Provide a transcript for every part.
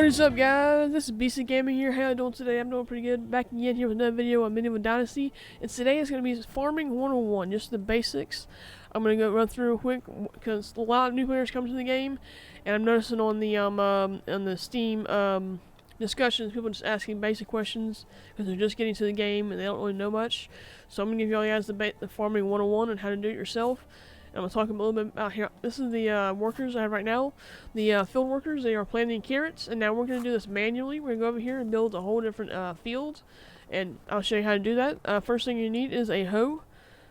What is up, guys? This is BC Gaming here. How you doing today? I'm doing pretty good. Back again here with another video on Dynasty. And today is going to be Farming 101, just the basics. I'm going to go run through quick because a lot of new players come to the game, and I'm noticing on the Steam discussions, people just asking basic questions because they're just getting to the game and they don't really know much. So I'm going to give y'all guys the Farming 101 and how to do it yourself. I'm going to talk a little bit about here. This is the workers I have right now. The field workers, they are planting carrots, and now we're going to do this manually. We're going to go over here and build a whole different field, and I'll show you how to do that. First thing you need is a hoe.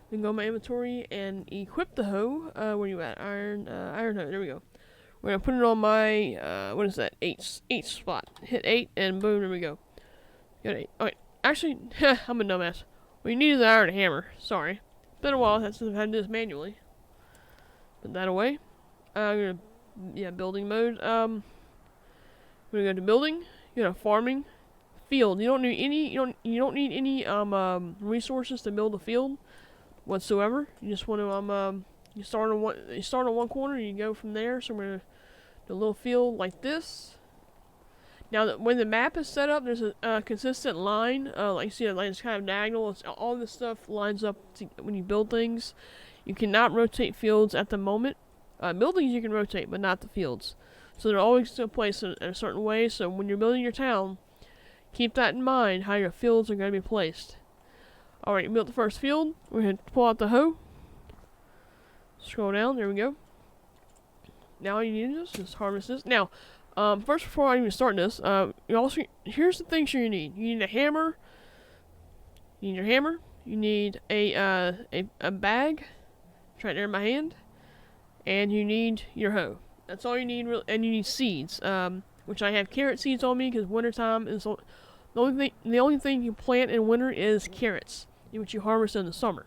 You can go to my inventory and equip the hoe. Where are you at? Iron hoe. There we go. We're going to put it on my, what is that? 8 spot. Hit 8, and boom, there we go. Got 8. Alright, actually, I'm a dumbass. What you need is an iron hammer. Sorry. Been a while since I've had to do this manually. Put that away. I'm gonna, building mode. We're gonna go to building. You go to farming, field. You don't need any. You don't need any resources to build a field whatsoever. You just want to You start on one corner. And you go from there. So we're gonna do a little field like this. Now, when the map is set up, there's a consistent line. Like you see, it's kind of diagonal. All this stuff lines up when you build things. You cannot rotate fields at the moment. Buildings you can rotate, but not the fields. So they're always still placed in a certain way. So when you're building your town, keep that in mind, how your fields are going to be placed. Alright, you built the first field. We're going to pull out the hoe. Scroll down. There we go. Now all you need is just harvest this. Now, first before I even start this, here's the things you need. You need a hammer. You need your hammer. You need a bag. Right there in my hand, and you need your hoe. That's all you need, and you need seeds, which I have carrot seeds on me because wintertime is the only thing you plant in winter is carrots, which you harvest in the summer.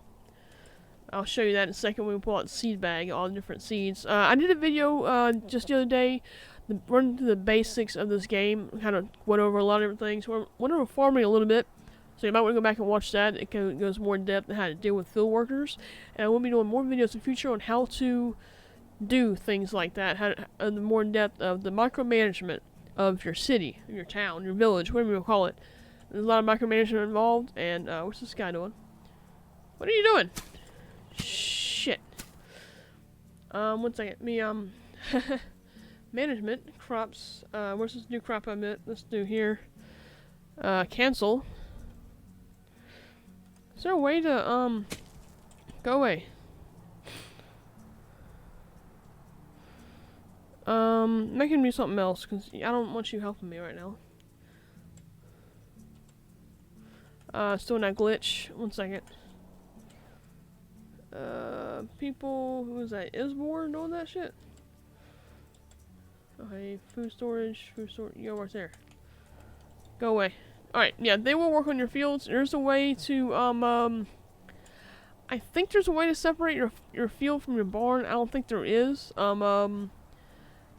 I'll show you that in a second when we pull out the seed bag, all the different seeds. I did a video just the other day, running through the basics of this game, kind of went over a lot of different things. Went over farming a little bit. So you might want to go back and watch that. It goes more in depth on how to deal with field workers. And I will be doing more videos in the future on how to do things like that. The more in depth of the micromanagement of your city, your town, your village, whatever you call it. There's a lot of micromanagement involved. And what's this guy doing? What are you doing? Shit. 1 second. Management crops. Where's this new crop I meant? Let's do here. Cancel. Is there a way to, go away? Making me something else, because I don't want you helping me right now. Still in that glitch. 1 second. People, who is that? Isbor doing that shit? Okay, food storage, you go right there. Go away. Alright, yeah, they will work on your fields. There's a way to, I think there's a way to separate your field from your barn. I don't think there is. But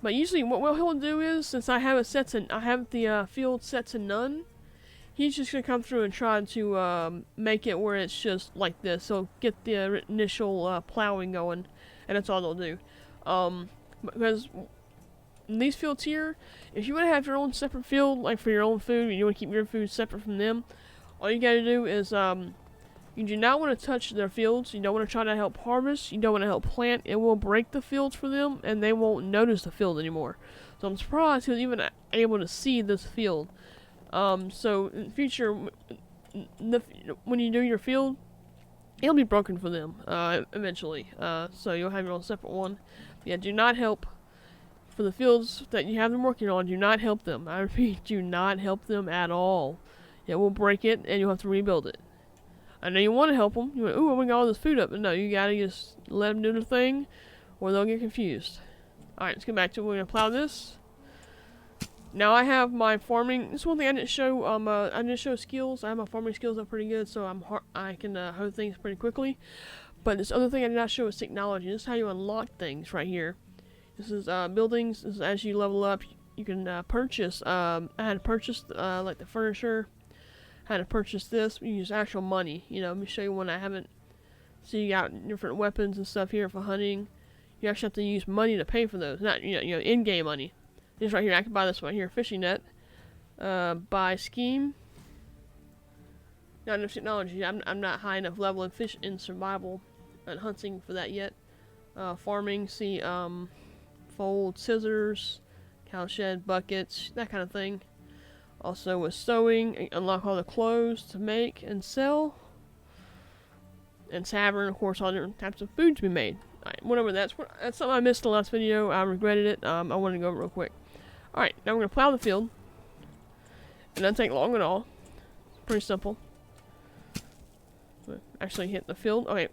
usually what he'll do is, since I have the field set to none, he's just gonna come through and try to, make it where it's just like this. So get the initial, plowing going, and that's all they'll do. Because in these fields here, if you want to have your own separate field, like for your own food, and you want to keep your food separate from them, all you gotta do is, you do not want to touch their fields. You don't want to try to help harvest. You don't want to help plant. It will break the fields for them, and they won't notice the field anymore. So I'm surprised he was even able to see this field. So in the future, when you do your field, it'll be broken for them, eventually. So you'll have your own separate one. But yeah, do not help. For the fields that you have them working on, do not help them. I repeat, do not help them at all. It will break it, and you'll have to rebuild it. I know you want to help them. You want, ooh, I'm going to get all this food up. But no, you got to just let them do their thing, or they'll get confused. Alright, let's get back to it. We're going to plow this. Now I have my farming. This is one thing I didn't show. I didn't show skills. I have my farming skills up pretty good, so I can hoe things pretty quickly. But this other thing I did not show is technology. This is how you unlock things right here. This is buildings. This is as you level up, you can purchase. I had to purchase like the furniture. I had to purchase this. You use actual money. You know, let me show you one I haven't. So you got different weapons and stuff here for hunting. You actually have to use money to pay for those, not in-game money. This right here, I can buy this one here, fishing net. Buy scheme. Not enough technology. I'm not high enough level in fish in survival and hunting for that yet. Farming, see, fold, scissors, cow shed, buckets, that kind of thing. Also with sewing, unlock all the clothes to make and sell. And tavern, of course, all different types of food to be made. Alright, whatever, that's something I missed in the last video. I regretted it. I wanted to go over it real quick. Alright, now we're going to plow the field. It doesn't take long at all. It's pretty simple. Actually hit the field. Okay,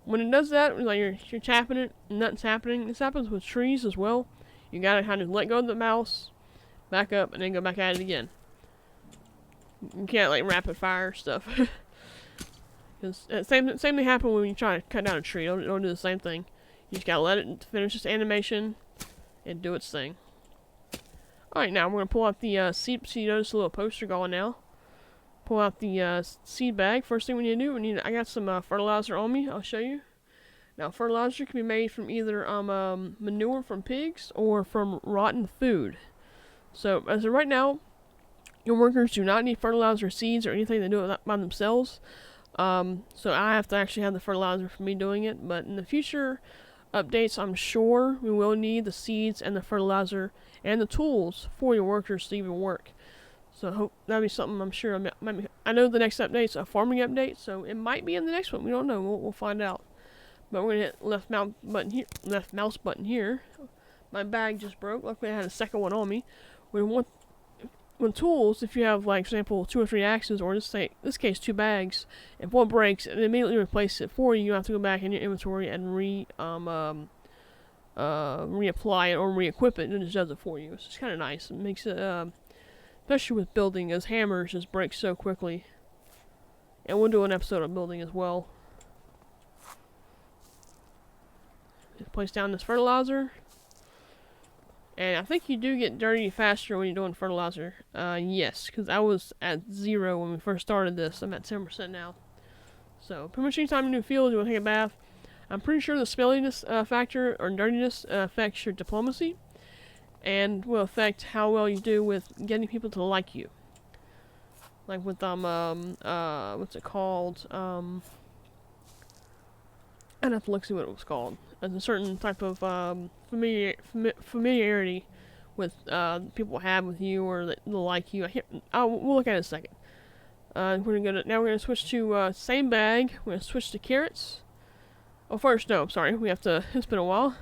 when it does that, like you're tapping it, and nothing's happening. This happens with trees as well. You gotta kind of let go of the mouse, back up, and then go back at it again. You can't like rapid fire stuff. Because same thing happens when you try to cut down a tree. It'll do the same thing. You just gotta let it finish its animation and do its thing. Alright, now we're gonna pull out the seed. So you notice a little poster going now. Pull out the seed bag. First thing we need to do, I got some fertilizer on me. I'll show you. Now, fertilizer can be made from either manure from pigs or from rotten food. So, as of right now, your workers do not need fertilizer seeds or anything to do it by themselves. So I have to actually have the fertilizer for me doing it. But in the future updates, I'm sure we will need the seeds and the fertilizer and the tools for your workers to even work. So I hope that'll be something I'm sure I know the next update's a farming update, so it might be in the next one. We don't know. We'll find out. But we're gonna hit left mouse button here. My bag just broke. Luckily I had a second one on me. When tools, if you have like, for example, 2 or 3 axes, or in this case 2 bags, if one breaks, it immediately replaces it for you. You have to go back in your inventory and reapply it or re-equip it, and it just does it for you. It's kind of nice. It makes it especially with building, as hammers just break so quickly. And we'll do an episode of building as well. Just place down this fertilizer. And I think you do get dirty faster when you're doing fertilizer. Yes, because I was at 0 when we first started this. I'm at 10% now. So, pretty much anytime you do a field, you want to take a bath. I'm pretty sure the smelliness factor or dirtiness affects your diplomacy. And will affect how well you do with getting people to like you. Like with what's it called? I'd have to look see what it was called. There's a certain type of familiarity with people have with you, or that they'll like you. We'll look at it in a second. Now we're gonna switch to same bag. We're gonna switch to carrots. Oh, first, no, I'm sorry. We have to. It's been a while.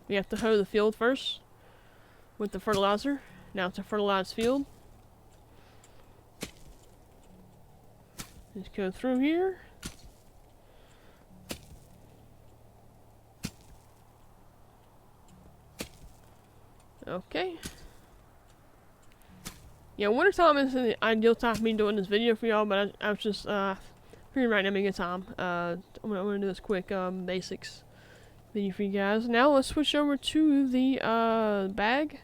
We have to hoe the field first with the fertilizer. Now it's a fertilized field. Just go through here. Okay. Yeah, wintertime isn't the ideal time for me doing this video for y'all, but I was just figuring right now be a good time. I'm gonna do this quick basics video for you guys. Now let's switch over to the bag,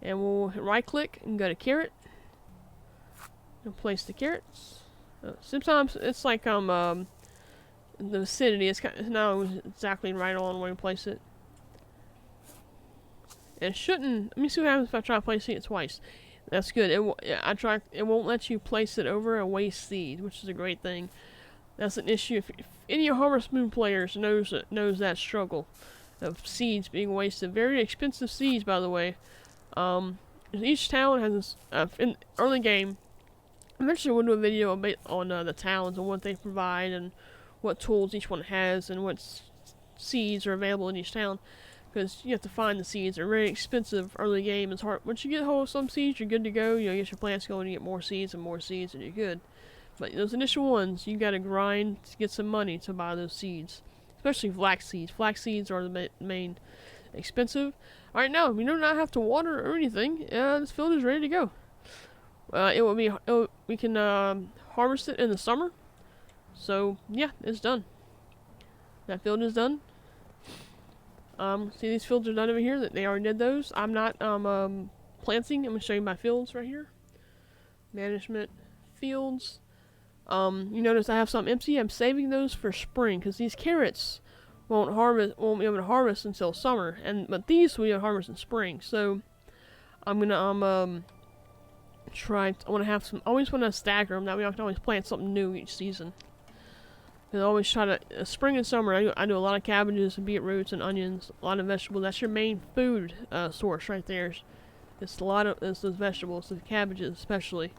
and we'll right click and go to carrot. And place the carrots. Sometimes it's like the vicinity. It's not exactly right on where you place it. And it shouldn't. Let me see what happens if I try placing it twice. That's good. It won't let you place it over a waste seed, which is a great thing. That's an issue. If any of Harvest Moon players knows that struggle of seeds being wasted. Very expensive seeds, by the way. Each town has this, in early game. Eventually, we'll do a video on the towns and what they provide and what tools each one has and what seeds are available in each town. Because you have to find the seeds. They're very expensive early game. It's hard. Once you get hold of some seeds, you're good to go. You get your plants going, you get more seeds, and you're good. But those initial ones, you got to grind to get some money to buy those seeds. Especially flax seeds. Flax seeds are the main expensive. Alright, now, we do not have to water or anything. This field is ready to go. We can harvest it in the summer. So, yeah, it's done. That field is done. See, these fields are done over here. That they already did those. I'm not planting. I'm gonna show you my fields right here. Management fields. You notice I have some empty. I'm saving those for spring because these carrots won't be able to harvest until summer, but these we will harvest in spring. So I'm gonna I want to have some. I always want to stagger them. That way I can always plant something new each season. And I always try to spring and summer. I do a lot of cabbages and beetroots and onions, a lot of vegetables. That's your main food source right there. It's those vegetables, the cabbages especially.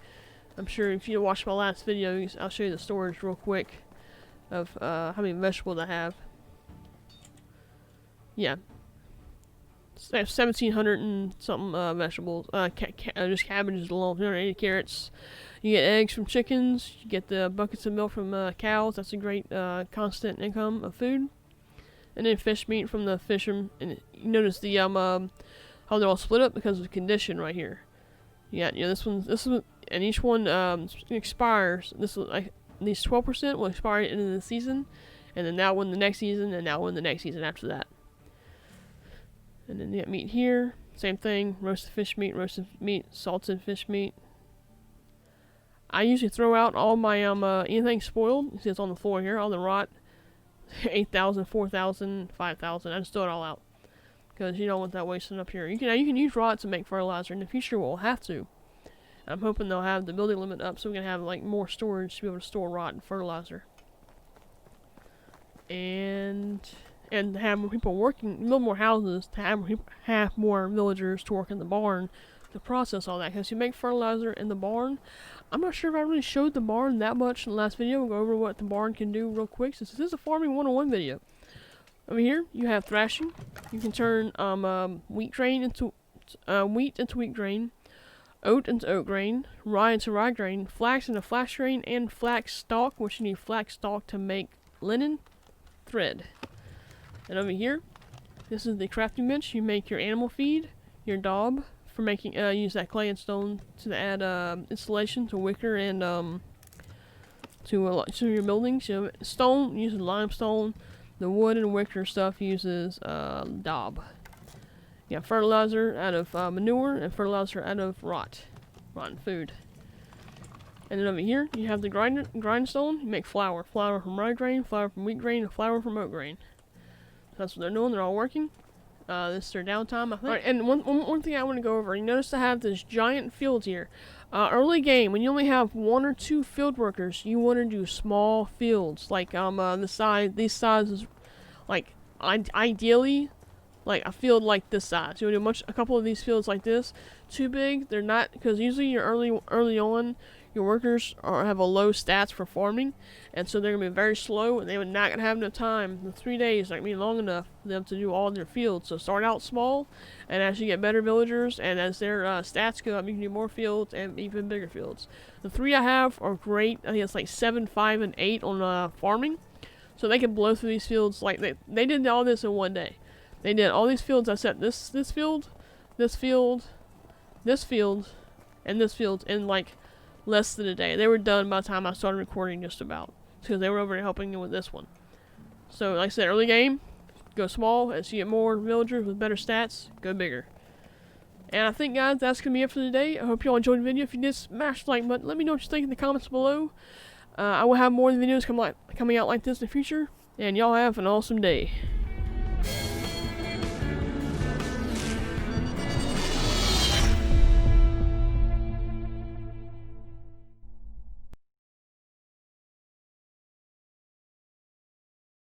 I'm sure if you watch my last video, I'll show you the storage real quick of how many vegetables I have. Yeah. I have 1,700 and something vegetables. Just cabbages alone. 280 carrots. You get eggs from chickens. You get the buckets of milk from cows. That's a great constant income of food. And then fish meat from the fish. And you notice the how they're all split up because of the condition right here. Yeah, this one, and each one expires. These 12% will expire at the end of the season, and then that one the next season, and that one the next season after that. And then you got meat here, same thing, roasted fish meat, salted fish meat. I usually throw out all my anything spoiled. You see it's on the floor here, all the rot, 8,000, 4,000, 5,000. I just throw it all out because you don't want that wasting up here. You can use rot to make fertilizer. In the future, we'll have to. I'm hoping they'll have the building limit up so we can have like more storage to be able to store rot and fertilizer. And have more people working, build more houses to have more villagers to work in the barn to process all that. Because you make fertilizer in the barn. I'm not sure if I really showed the barn that much in the last video. We'll go over what the barn can do real quick. Since this is a farming 101 video. Over here, you have thrashing. You can turn wheat into wheat grain, oat into oat grain, rye into rye grain, flax into flax grain, and flax stalk, which you need flax stalk to make linen thread. And over here, this is the crafting bench. You make your animal feed, your daub for making. Use that clay and stone to add insulation to wicker and to your buildings. So stone uses limestone. The wood and wicker stuff uses daub. You have fertilizer out of manure and fertilizer out of rotten food. And then over here, you have the grindstone. You make flour from rye grain, flour from wheat grain, and flour from oat grain. That's what they're doing. They're all working. This is their downtime, I think. Alright, and one thing I want to go over. You notice I have this giant field here. Early game, when you only have 1 or 2 field workers, you want to do small fields. Like, these sizes, like, ideally, like a field like this size. You want to do a couple of these fields like this. Too big, they're not, because usually you're early on, your workers have a low stats for farming, and so they're going to be very slow, and they're not going to have enough time. The 3 days not going to be long enough for them to do all their fields. So start out small, and as you get better villagers, and as their stats go up, you can do more fields and even bigger fields. The 3 I have are great. I think it's like 7, 5, and 8 on farming, so they can blow through these fields. Like they did all this in 1 day. They did all these fields. I set this field, this field, this field, and this field in like less than a day. They were done by the time I started recording, just about, because they were over there helping me with this one. So like I said, early game, go small. As you get more villagers with better stats, go bigger. And I think, guys, that's gonna be it for today. I hope y'all enjoyed the video. If you did, smash the like button. Let me know what you think in the comments below. I will have more videos coming out like this in the future. And y'all have an awesome day.